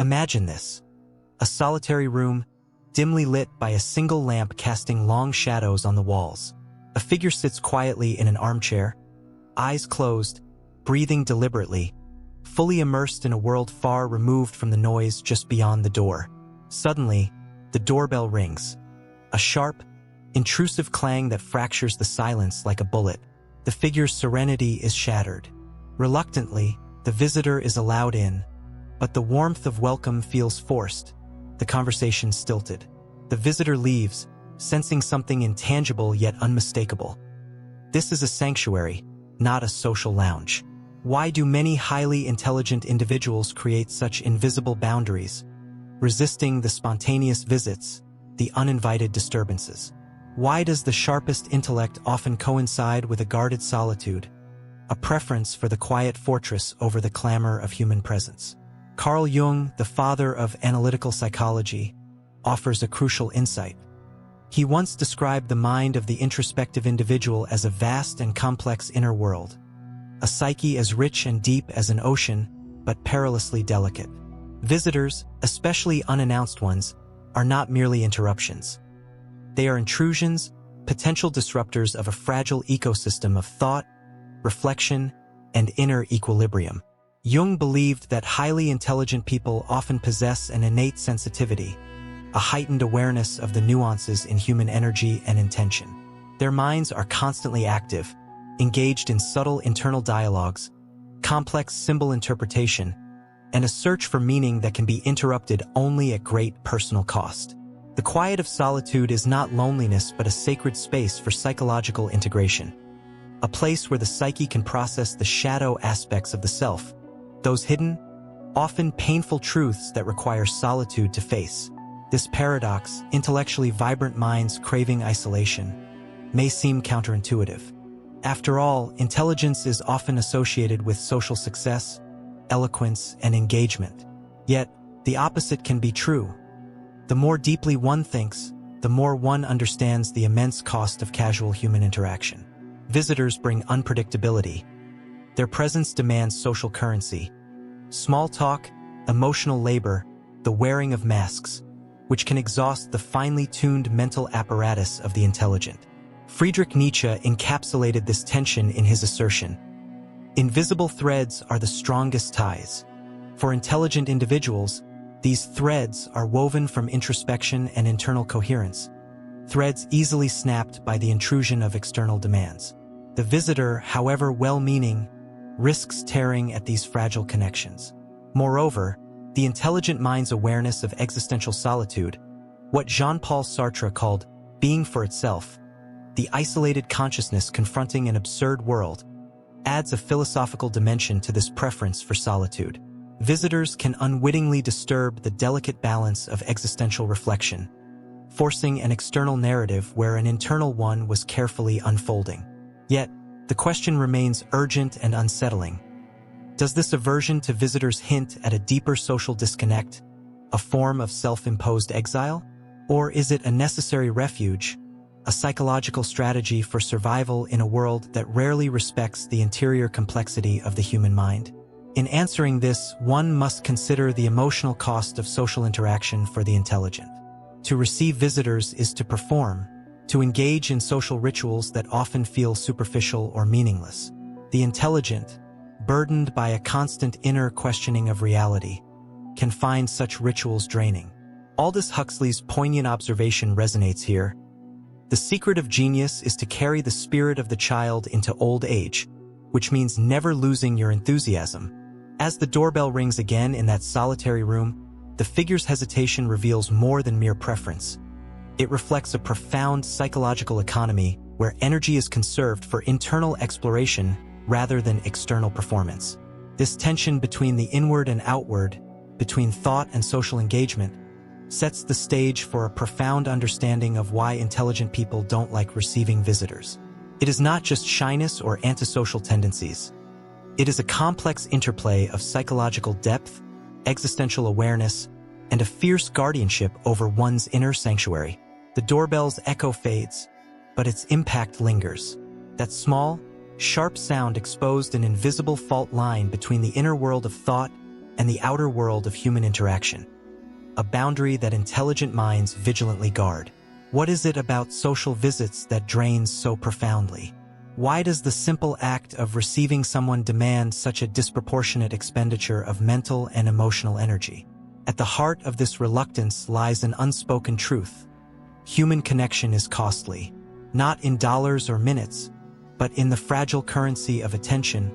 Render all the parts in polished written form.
Imagine this: a solitary room, dimly lit by a single lamp casting long shadows on the walls. A figure sits quietly in an armchair, eyes closed, breathing deliberately, fully immersed in a world far removed from the noise just beyond the door. Suddenly, the doorbell rings. A sharp, intrusive clang that fractures the silence like a bullet. The figure's serenity is shattered. Reluctantly, the visitor is allowed in, but the warmth of welcome feels forced, the conversation stilted. The visitor leaves, sensing something intangible yet unmistakable. This is a sanctuary, not a social lounge. Why do many highly intelligent individuals create such invisible boundaries, resisting the spontaneous visits, the uninvited disturbances? Why does the sharpest intellect often coincide with a guarded solitude, a preference for the quiet fortress over the clamor of human presence? Carl Jung, the father of analytical psychology, offers a crucial insight. He once described the mind of the introspective individual as a vast and complex inner world, a psyche as rich and deep as an ocean, but perilously delicate. Visitors, especially unannounced ones, are not merely interruptions. They are intrusions, potential disruptors of a fragile ecosystem of thought, reflection, and inner equilibrium. Jung believed that highly intelligent people often possess an innate sensitivity, a heightened awareness of the nuances in human energy and intention. Their minds are constantly active, engaged in subtle internal dialogues, complex symbol interpretation, and a search for meaning that can be interrupted only at great personal cost. The quiet of solitude is not loneliness but a sacred space for psychological integration, a place where the psyche can process the shadow aspects of the self, those hidden, often painful truths that require solitude to face. This paradox, intellectually vibrant minds craving isolation, may seem counterintuitive. After all, intelligence is often associated with social success, eloquence, and engagement. Yet, the opposite can be true. The more deeply one thinks, the more one understands the immense cost of casual human interaction. Visitors bring unpredictability. Their presence demands social currency. Small talk, emotional labor, the wearing of masks, which can exhaust the finely tuned mental apparatus of the intelligent. Friedrich Nietzsche encapsulated this tension in his assertion: "Invisible threads are the strongest ties." For intelligent individuals, these threads are woven from introspection and internal coherence, threads easily snapped by the intrusion of external demands. The visitor, however well-meaning, risks tearing at these fragile connections. Moreover, the intelligent mind's awareness of existential solitude, what Jean-Paul Sartre called being for itself, the isolated consciousness confronting an absurd world, adds a philosophical dimension to this preference for solitude. Visitors can unwittingly disturb the delicate balance of existential reflection, forcing an external narrative where an internal one was carefully unfolding. Yet, the question remains urgent and unsettling. Does this aversion to visitors hint at a deeper social disconnect, a form of self-imposed exile? Or is it a necessary refuge, a psychological strategy for survival in a world that rarely respects the interior complexity of the human mind? In answering this, one must consider the emotional cost of social interaction for the intelligent. To receive visitors is to perform, to engage in social rituals that often feel superficial or meaningless. The intelligent, burdened by a constant inner questioning of reality, can find such rituals draining. Aldous Huxley's poignant observation resonates here. The secret of genius is to carry the spirit of the child into old age, which means never losing your enthusiasm. As the doorbell rings again in that solitary room, the figure's hesitation reveals more than mere preference. It reflects a profound psychological economy where energy is conserved for internal exploration rather than external performance. This tension between the inward and outward, between thought and social engagement, sets the stage for a profound understanding of why intelligent people don't like receiving visitors. It is not just shyness or antisocial tendencies. It is a complex interplay of psychological depth, existential awareness, and a fierce guardianship over one's inner sanctuary. The doorbell's echo fades, but its impact lingers. That small, sharp sound exposed an invisible fault line between the inner world of thought and the outer world of human interaction, a boundary that intelligent minds vigilantly guard. What is it about social visits that drains so profoundly? Why does the simple act of receiving someone demand such a disproportionate expenditure of mental and emotional energy? At the heart of this reluctance lies an unspoken truth. Human connection is costly, not in dollars or minutes, but in the fragile currency of attention,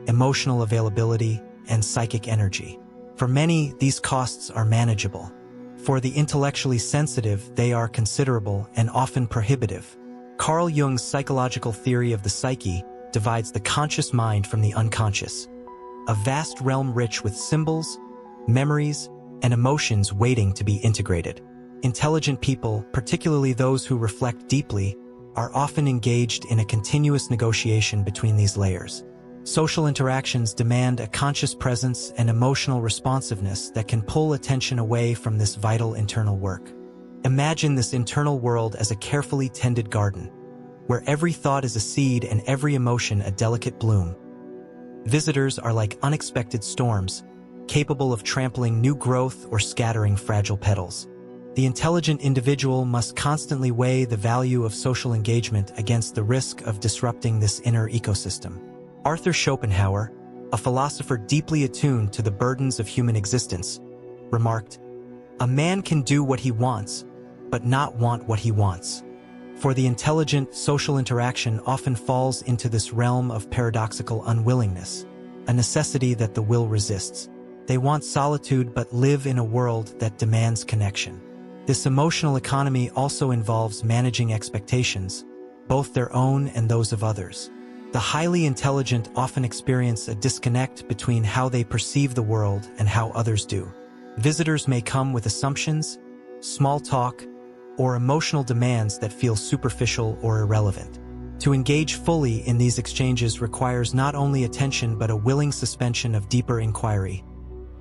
emotional availability, and psychic energy. For many, these costs are manageable. For the intellectually sensitive, they are considerable and often prohibitive. Carl Jung's psychological theory of the psyche divides the conscious mind from the unconscious, a vast realm rich with symbols, memories, and emotions waiting to be integrated. Intelligent people, particularly those who reflect deeply, are often engaged in a continuous negotiation between these layers. Social interactions demand a conscious presence and emotional responsiveness that can pull attention away from this vital internal work. Imagine this internal world as a carefully tended garden, where every thought is a seed and every emotion a delicate bloom. Visitors are like unexpected storms, capable of trampling new growth or scattering fragile petals. The intelligent individual must constantly weigh the value of social engagement against the risk of disrupting this inner ecosystem. Arthur Schopenhauer, a philosopher deeply attuned to the burdens of human existence, remarked, "A man can do what he wants, but not want what he wants." For the intelligent, social interaction often falls into this realm of paradoxical unwillingness, a necessity that the will resists. They want solitude but live in a world that demands connection. This emotional economy also involves managing expectations, both their own and those of others. The highly intelligent often experience a disconnect between how they perceive the world and how others do. Visitors may come with assumptions, small talk, or emotional demands that feel superficial or irrelevant. To engage fully in these exchanges requires not only attention but a willing suspension of deeper inquiry,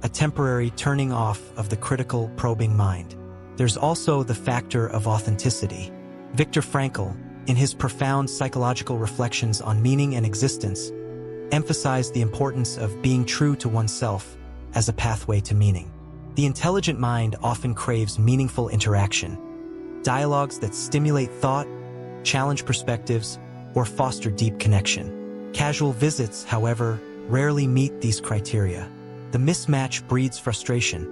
a temporary turning off of the critical, probing mind. There's also the factor of authenticity. Viktor Frankl, in his profound psychological reflections on meaning and existence, emphasized the importance of being true to oneself as a pathway to meaning. The intelligent mind often craves meaningful interaction, dialogues that stimulate thought, challenge perspectives, or foster deep connection. Casual visits, however, rarely meet these criteria. The mismatch breeds frustration,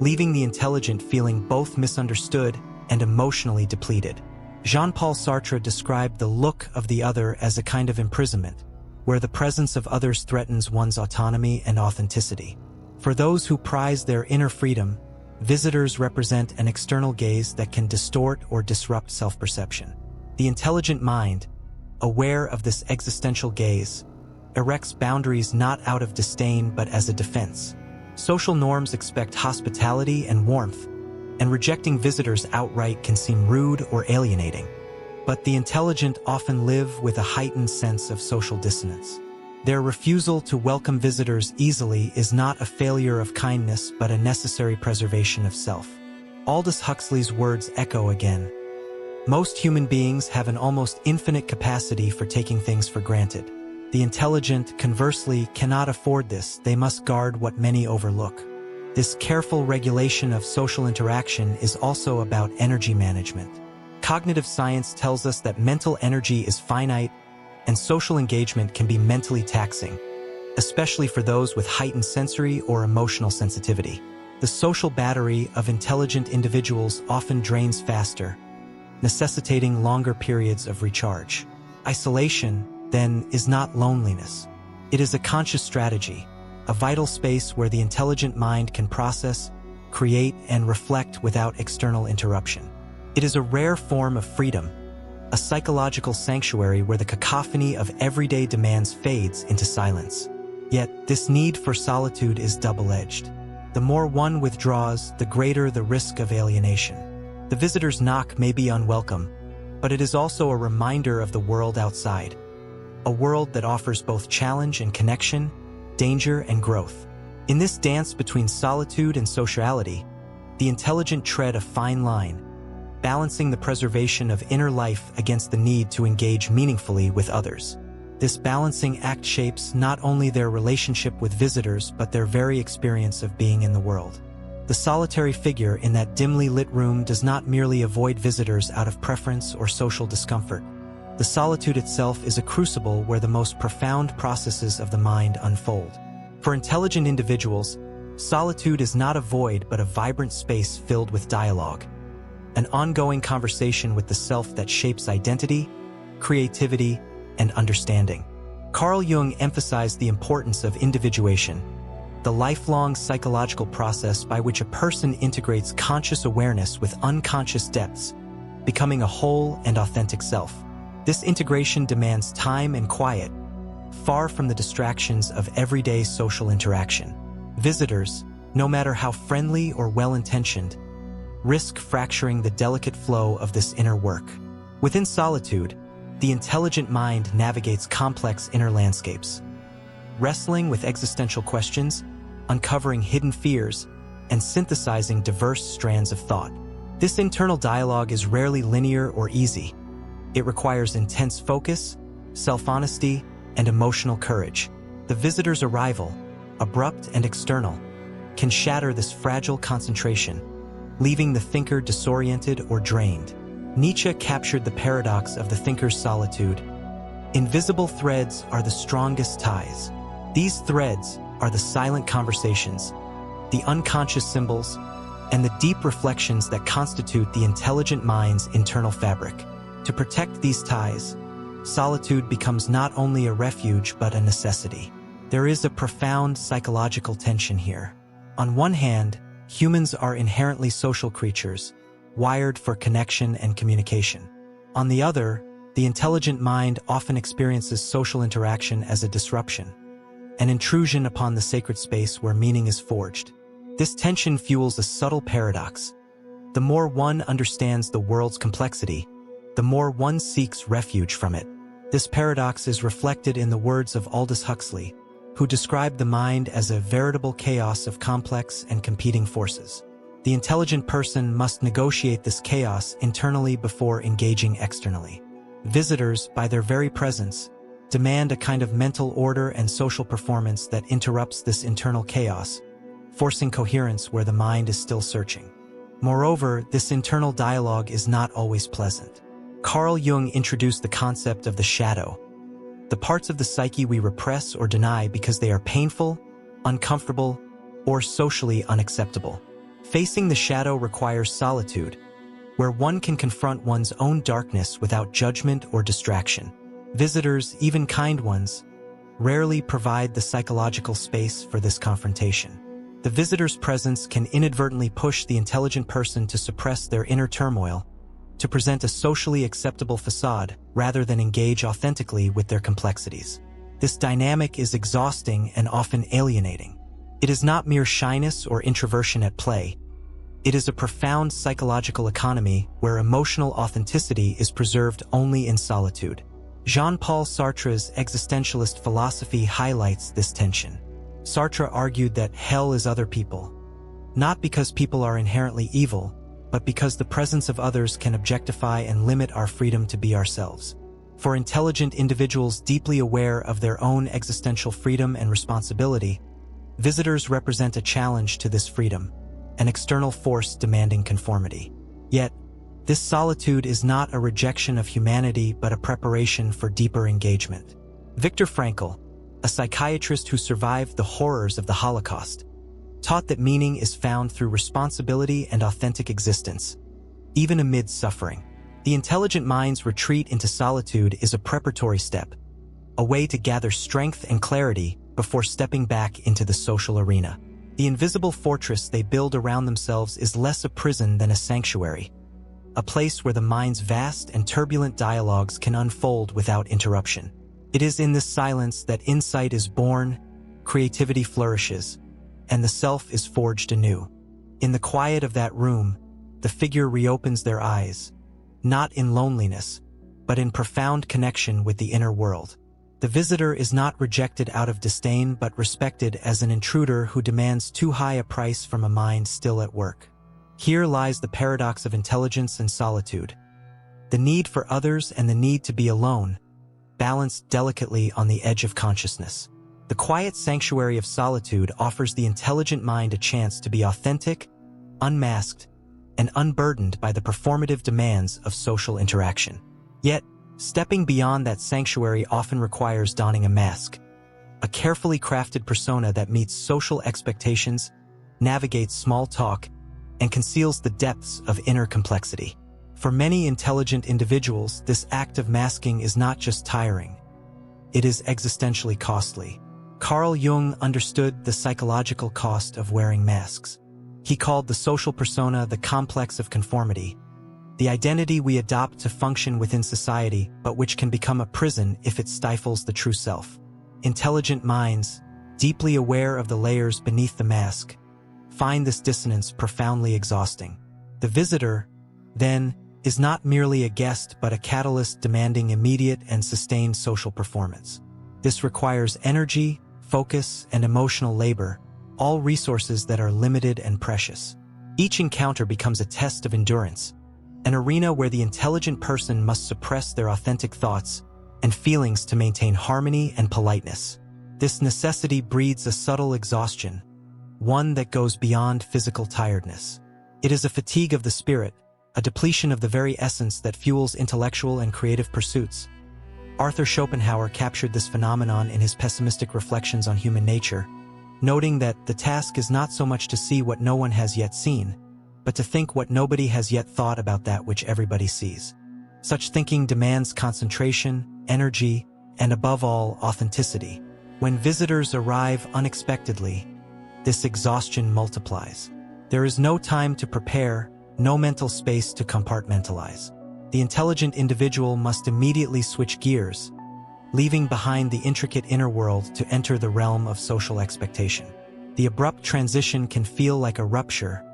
leaving the intelligent feeling both misunderstood and emotionally depleted. Jean-Paul Sartre described the look of the other as a kind of imprisonment, where the presence of others threatens one's autonomy and authenticity. For those who prize their inner freedom, visitors represent an external gaze that can distort or disrupt self-perception. The intelligent mind, aware of this existential gaze, erects boundaries not out of disdain but as a defense. Social norms expect hospitality and warmth, and rejecting visitors outright can seem rude or alienating. But the intelligent often live with a heightened sense of social dissonance. Their refusal to welcome visitors easily is not a failure of kindness but a necessary preservation of self. Aldous Huxley's words echo again. Most human beings have an almost infinite capacity for taking things for granted. The intelligent, conversely, cannot afford this. They must guard what many overlook. This careful regulation of social interaction is also about energy management. Cognitive science tells us that mental energy is finite, and social engagement can be mentally taxing, especially for those with heightened sensory or emotional sensitivity. The social battery of intelligent individuals often drains faster, necessitating longer periods of recharge. Isolation, then, is not loneliness. It is a conscious strategy, a vital space where the intelligent mind can process, create, and reflect without external interruption. It is a rare form of freedom, a psychological sanctuary where the cacophony of everyday demands fades into silence. Yet, this need for solitude is double-edged. The more one withdraws, the greater the risk of alienation. The visitor's knock may be unwelcome, but it is also a reminder of the world outside, a world that offers both challenge and connection, danger and growth. In this dance between solitude and sociality, the intelligent tread a fine line, balancing the preservation of inner life against the need to engage meaningfully with others. This balancing act shapes not only their relationship with visitors but their very experience of being in the world. The solitary figure in that dimly lit room does not merely avoid visitors out of preference or social discomfort. The solitude itself is a crucible where the most profound processes of the mind unfold. For intelligent individuals, solitude is not a void but a vibrant space filled with dialogue, an ongoing conversation with the self that shapes identity, creativity, and understanding. Carl Jung emphasized the importance of individuation, the lifelong psychological process by which a person integrates conscious awareness with unconscious depths, becoming a whole and authentic self. This integration demands time and quiet, far from the distractions of everyday social interaction. Visitors, no matter how friendly or well-intentioned, risk fracturing the delicate flow of this inner work. Within solitude, the intelligent mind navigates complex inner landscapes, wrestling with existential questions, uncovering hidden fears, and synthesizing diverse strands of thought. This internal dialogue is rarely linear or easy. It requires intense focus, self-honesty, and emotional courage. The visitor's arrival, abrupt and external, can shatter this fragile concentration, leaving the thinker disoriented or drained. Nietzsche captured the paradox of the thinker's solitude. Invisible threads are the strongest ties. These threads are the silent conversations, the unconscious symbols, and the deep reflections that constitute the intelligent mind's internal fabric. To protect these ties, solitude becomes not only a refuge but a necessity. There is a profound psychological tension here. On one hand, humans are inherently social creatures, wired for connection and communication. On the other, the intelligent mind often experiences social interaction as a disruption, an intrusion upon the sacred space where meaning is forged. This tension fuels a subtle paradox. The more one understands the world's complexity, the more one seeks refuge from it. This paradox is reflected in the words of Aldous Huxley, who described the mind as a veritable chaos of complex and competing forces. The intelligent person must negotiate this chaos internally before engaging externally. Visitors, by their very presence, demand a kind of mental order and social performance that interrupts this internal chaos, forcing coherence where the mind is still searching. Moreover, this internal dialogue is not always pleasant. Carl Jung introduced the concept of the shadow, the parts of the psyche we repress or deny because they are painful, uncomfortable, or socially unacceptable. Facing the shadow requires solitude, where one can confront one's own darkness without judgment or distraction. Visitors, even kind ones, rarely provide the psychological space for this confrontation. The visitor's presence can inadvertently push the intelligent person to suppress their inner turmoil, to present a socially acceptable facade rather than engage authentically with their complexities. This dynamic is exhausting and often alienating. It is not mere shyness or introversion at play. It is a profound psychological economy where emotional authenticity is preserved only in solitude. Jean-Paul Sartre's existentialist philosophy highlights this tension. Sartre argued that hell is other people, not because people are inherently evil, but because the presence of others can objectify and limit our freedom to be ourselves. For intelligent individuals deeply aware of their own existential freedom and responsibility, visitors represent a challenge to this freedom, an external force demanding conformity. Yet, this solitude is not a rejection of humanity but a preparation for deeper engagement. Viktor Frankl, a psychiatrist who survived the horrors of the Holocaust, taught that meaning is found through responsibility and authentic existence, even amid suffering. The intelligent mind's retreat into solitude is a preparatory step, a way to gather strength and clarity before stepping back into the social arena. The invisible fortress they build around themselves is less a prison than a sanctuary, a place where the mind's vast and turbulent dialogues can unfold without interruption. It is in this silence that insight is born, creativity flourishes, and the self is forged anew. In the quiet of that room, the figure reopens their eyes, not in loneliness, but in profound connection with the inner world. The visitor is not rejected out of disdain but respected as an intruder who demands too high a price from a mind still at work. Here lies the paradox of intelligence and solitude, the need for others and the need to be alone, balanced delicately on the edge of consciousness. The quiet sanctuary of solitude offers the intelligent mind a chance to be authentic, unmasked, and unburdened by the performative demands of social interaction. Yet, stepping beyond that sanctuary often requires donning a mask, a carefully crafted persona that meets social expectations, navigates small talk, and conceals the depths of inner complexity. For many intelligent individuals, this act of masking is not just tiring. It is existentially costly. Carl Jung understood the psychological cost of wearing masks. He called the social persona the complex of conformity, the identity we adopt to function within society, but which can become a prison if it stifles the true self. Intelligent minds, deeply aware of the layers beneath the mask, find this dissonance profoundly exhausting. The visitor, then, is not merely a guest but a catalyst demanding immediate and sustained social performance. This requires energy, focus, and emotional labor, all resources that are limited and precious. Each encounter becomes a test of endurance, an arena where the intelligent person must suppress their authentic thoughts and feelings to maintain harmony and politeness. This necessity breeds a subtle exhaustion, one that goes beyond physical tiredness. It is a fatigue of the spirit, a depletion of the very essence that fuels intellectual and creative pursuits. Arthur Schopenhauer captured this phenomenon in his pessimistic reflections on human nature, noting that the task is not so much to see what no one has yet seen, but to think what nobody has yet thought about that which everybody sees. Such thinking demands concentration, energy, and above all, authenticity. When visitors arrive unexpectedly, this exhaustion multiplies. There is no time to prepare, no mental space to compartmentalize. The intelligent individual must immediately switch gears, leaving behind the intricate inner world to enter the realm of social expectation. The abrupt transition can feel like a rupture,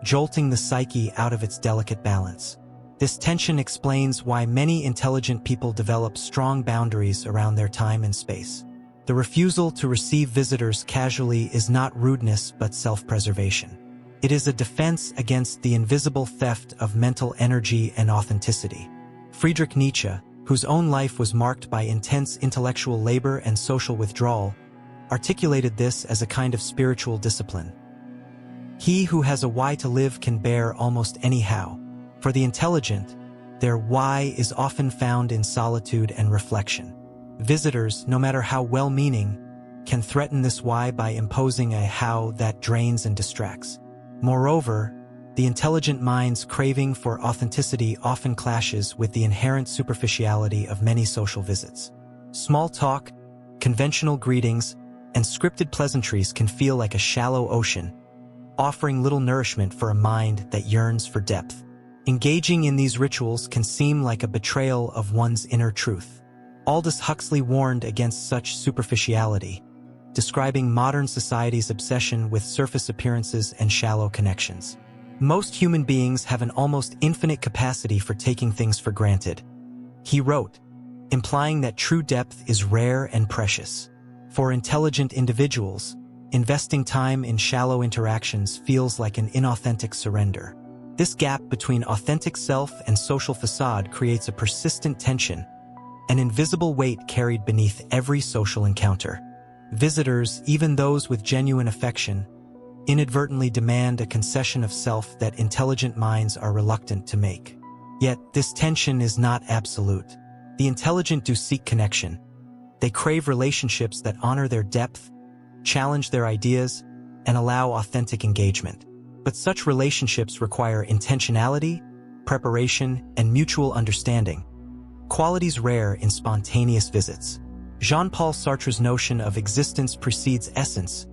jolting the psyche out of its delicate balance. This tension explains why many intelligent people develop strong boundaries around their time and space. The refusal to receive visitors casually is not rudeness but self-preservation. It is a defense against the invisible theft of mental energy and authenticity. Friedrich Nietzsche, whose own life was marked by intense intellectual labor and social withdrawal, articulated this as a kind of spiritual discipline. He who has a why to live can bear almost any how. For the intelligent, their why is often found in solitude and reflection. Visitors, no matter how well-meaning, can threaten this why by imposing a how that drains and distracts. Moreover, the intelligent mind's craving for authenticity often clashes with the inherent superficiality of many social visits. Small talk, conventional greetings, and scripted pleasantries can feel like a shallow ocean, offering little nourishment for a mind that yearns for depth. Engaging in these rituals can seem like a betrayal of one's inner truth. Aldous Huxley warned against such superficiality, describing modern society's obsession with surface appearances and shallow connections. Most human beings have an almost infinite capacity for taking things for granted, he wrote, implying that true depth is rare and precious. For intelligent individuals, investing time in shallow interactions feels like an inauthentic surrender. This gap between authentic self and social facade creates a persistent tension, an invisible weight carried beneath every social encounter. Visitors, even those with genuine affection, inadvertently demand a concession of self that intelligent minds are reluctant to make. Yet, this tension is not absolute. The intelligent do seek connection. They crave relationships that honor their depth, challenge their ideas, and allow authentic engagement. But such relationships require intentionality, preparation, and mutual understanding, qualities rare in spontaneous visits. Jean-Paul Sartre's notion of existence precedes essence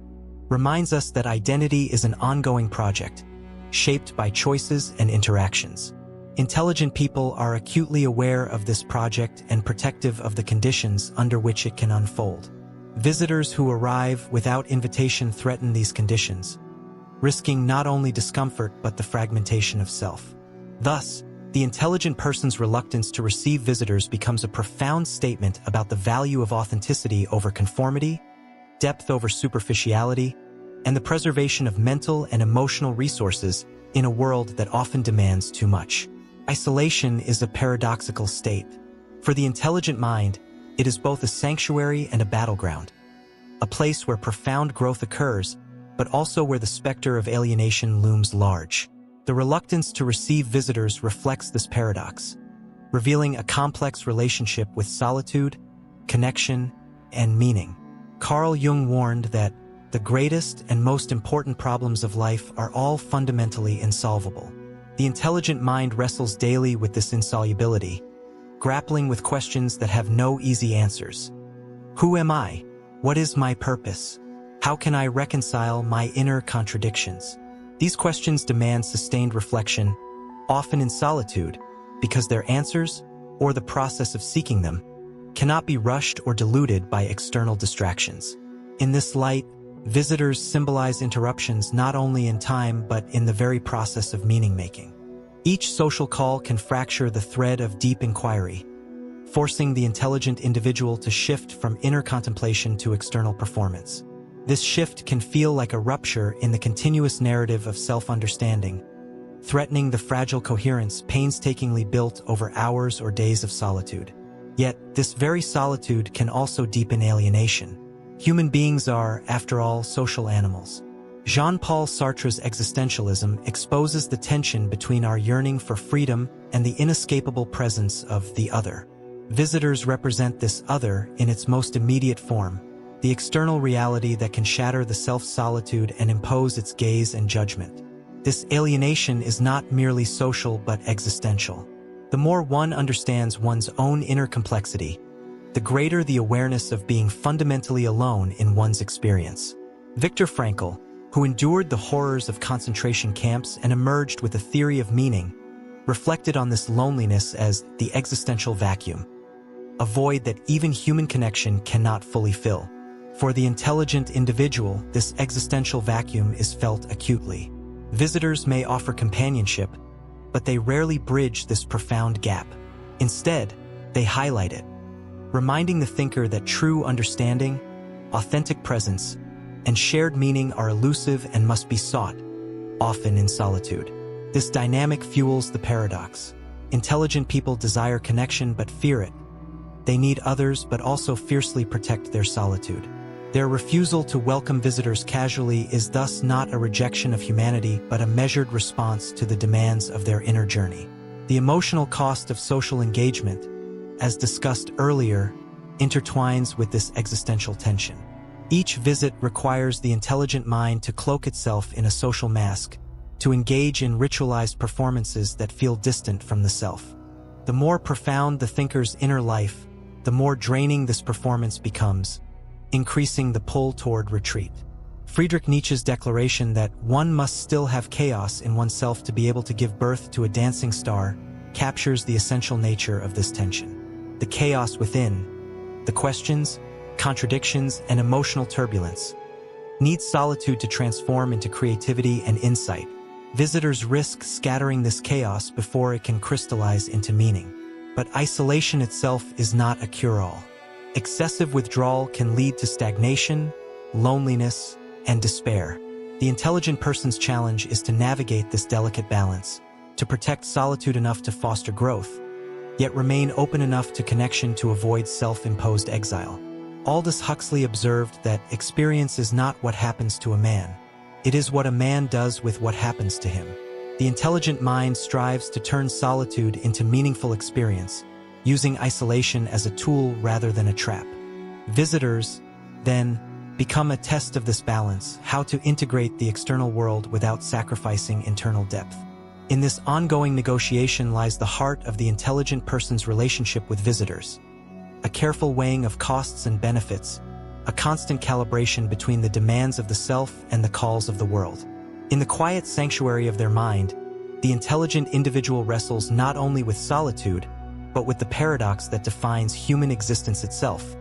reminds us that identity is an ongoing project, shaped by choices and interactions. Intelligent people are acutely aware of this project and protective of the conditions under which it can unfold. Visitors who arrive without invitation threaten these conditions, risking not only discomfort but the fragmentation of self. Thus, the intelligent person's reluctance to receive visitors becomes a profound statement about the value of authenticity over conformity, depth over superficiality, and the preservation of mental and emotional resources in a world that often demands too much. Isolation is a paradoxical state. For the intelligent mind, It is both a sanctuary and a battleground, a place where profound growth occurs, but also where the specter of alienation looms large. The reluctance to receive visitors reflects this paradox, revealing a complex relationship with solitude, connection, and meaning. Carl Jung warned that the greatest and most important problems of life are all fundamentally insolvable. The intelligent mind wrestles daily with this insolubility, grappling with questions that have no easy answers. Who am I? What is my purpose? How can I reconcile my inner contradictions? These questions demand sustained reflection, often in solitude, because their answers, or the process of seeking them, cannot be rushed or diluted by external distractions. In this light, visitors symbolize interruptions not only in time but in the very process of meaning-making. Each social call can fracture the thread of deep inquiry, forcing the intelligent individual to shift from inner contemplation to external performance. This shift can feel like a rupture in the continuous narrative of self-understanding, threatening the fragile coherence painstakingly built over hours or days of solitude. Yet, this very solitude can also deepen alienation. Human beings are, after all, social animals. Jean-Paul Sartre's existentialism exposes the tension between our yearning for freedom and the inescapable presence of the other. Visitors represent this other in its most immediate form, the external reality that can shatter the self-solitude and impose its gaze and judgment. This alienation is not merely social but existential. The more one understands one's own inner complexity, the greater the awareness of being fundamentally alone in one's experience. Viktor Frankl, who endured the horrors of concentration camps and emerged with a theory of meaning, reflected on this loneliness as the existential vacuum, a void that even human connection cannot fully fill. For the intelligent individual, this existential vacuum is felt acutely. Visitors may offer companionship, but they rarely bridge this profound gap. Instead, they highlight it, reminding the thinker that true understanding, authentic presence, and shared meaning are elusive and must be sought, often in solitude. This dynamic fuels the paradox. Intelligent people desire connection but fear it. They need others but also fiercely protect their solitude. Their refusal to welcome visitors casually is thus not a rejection of humanity but a measured response to the demands of their inner journey. The emotional cost of social engagement, as discussed earlier, intertwines with this existential tension. Each visit requires the intelligent mind to cloak itself in a social mask, to engage in ritualized performances that feel distant from the self. The more profound the thinker's inner life, the more draining this performance becomes, increasing the pull toward retreat. Friedrich Nietzsche's declaration that one must still have chaos in oneself to be able to give birth to a dancing star captures the essential nature of this tension. The chaos within, the questions, contradictions, and emotional turbulence, needs solitude to transform into creativity and insight. Visitors risk scattering this chaos before it can crystallize into meaning. But isolation itself is not a cure-all. Excessive withdrawal can lead to stagnation, loneliness, and despair. The intelligent person's challenge is to navigate this delicate balance, to protect solitude enough to foster growth, yet remain open enough to connection to avoid self-imposed exile. Aldous Huxley observed that experience is not what happens to a man. It is what a man does with what happens to him. The intelligent mind strives to turn solitude into meaningful experience, using isolation as a tool rather than a trap. Visitors, then, become a test of this balance, how to integrate the external world without sacrificing internal depth. In this ongoing negotiation lies the heart of the intelligent person's relationship with visitors. A careful weighing of costs and benefits, a constant calibration between the demands of the self and the calls of the world. In the quiet sanctuary of their mind, the intelligent individual wrestles not only with solitude, but with the paradox that defines human existence itself,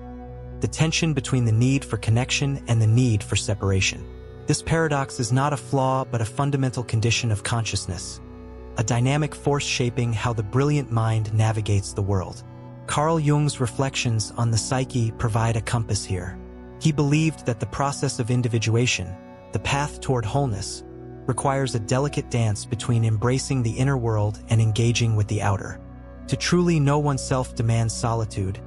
the tension between the need for connection and the need for separation. This paradox is not a flaw but a fundamental condition of consciousness, a dynamic force shaping how the brilliant mind navigates the world. Carl Jung's reflections on the psyche provide a compass here. He believed that the process of individuation, the path toward wholeness, requires a delicate dance between embracing the inner world and engaging with the outer. To truly know oneself demands solitude,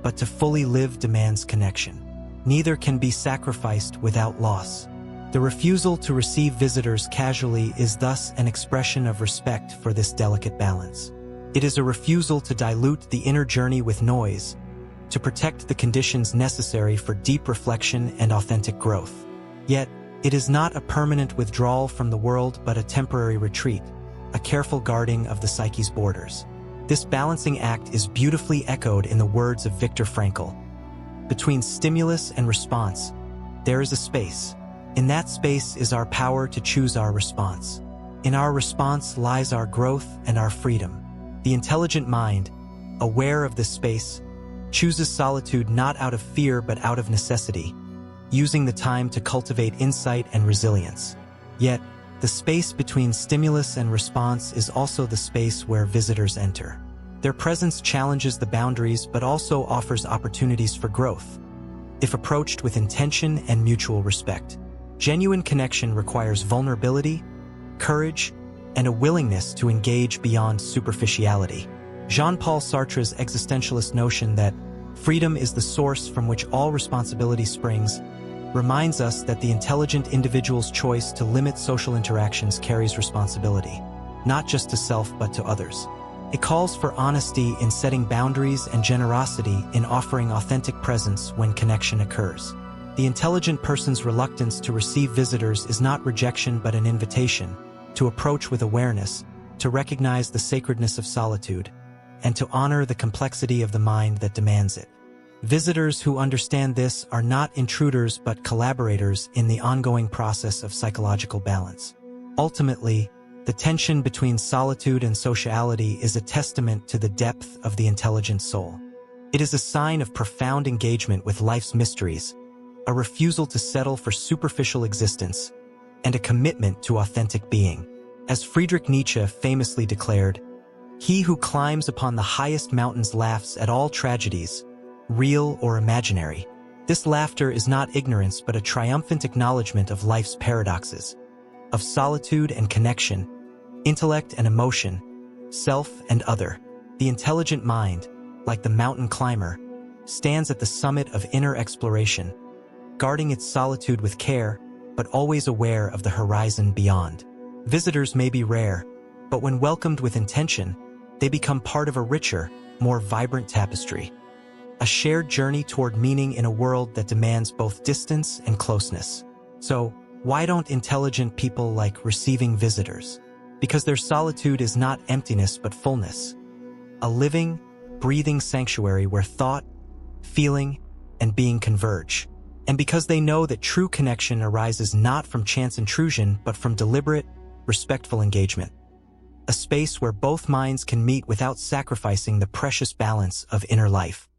but to fully live demands connection. Neither can be sacrificed without loss. The refusal to receive visitors casually is thus an expression of respect for this delicate balance. It is a refusal to dilute the inner journey with noise, to protect the conditions necessary for deep reflection and authentic growth. Yet, it is not a permanent withdrawal from the world but a temporary retreat, a careful guarding of the psyche's borders. This balancing act is beautifully echoed in the words of Viktor Frankl. Between stimulus and response, there is a space. In that space is our power to choose our response. In our response lies our growth and our freedom. The intelligent mind, aware of this space, chooses solitude not out of fear but out of necessity, using the time to cultivate insight and resilience. Yet, the space between stimulus and response is also the space where visitors enter. Their presence challenges the boundaries but also offers opportunities for growth, if approached with intention and mutual respect. Genuine connection requires vulnerability, courage, and a willingness to engage beyond superficiality. Jean-Paul Sartre's existentialist notion that freedom is the source from which all responsibility springs reminds us that the intelligent individual's choice to limit social interactions carries responsibility, not just to self but to others. It calls for honesty in setting boundaries and generosity in offering authentic presence when connection occurs. The intelligent person's reluctance to receive visitors is not rejection but an invitation to approach with awareness, to recognize the sacredness of solitude, and to honor the complexity of the mind that demands it. Visitors who understand this are not intruders but collaborators in the ongoing process of psychological balance. Ultimately, the tension between solitude and sociality is a testament to the depth of the intelligent soul. It is a sign of profound engagement with life's mysteries, a refusal to settle for superficial existence, and a commitment to authentic being. As Friedrich Nietzsche famously declared, "He who climbs upon the highest mountains laughs at all tragedies, real or imaginary." This laughter is not ignorance but a triumphant acknowledgement of life's paradoxes, of solitude and connection, intellect and emotion, self and other. The intelligent mind, like the mountain climber, stands at the summit of inner exploration, guarding its solitude with care, but always aware of the horizon beyond. Visitors may be rare, but when welcomed with intention, they become part of a richer, more vibrant tapestry. A shared journey toward meaning in a world that demands both distance and closeness. So, why don't intelligent people like receiving visitors? Because their solitude is not emptiness but fullness. A living, breathing sanctuary where thought, feeling, and being converge. And because they know that true connection arises not from chance intrusion but from deliberate, respectful engagement. A space where both minds can meet without sacrificing the precious balance of inner life.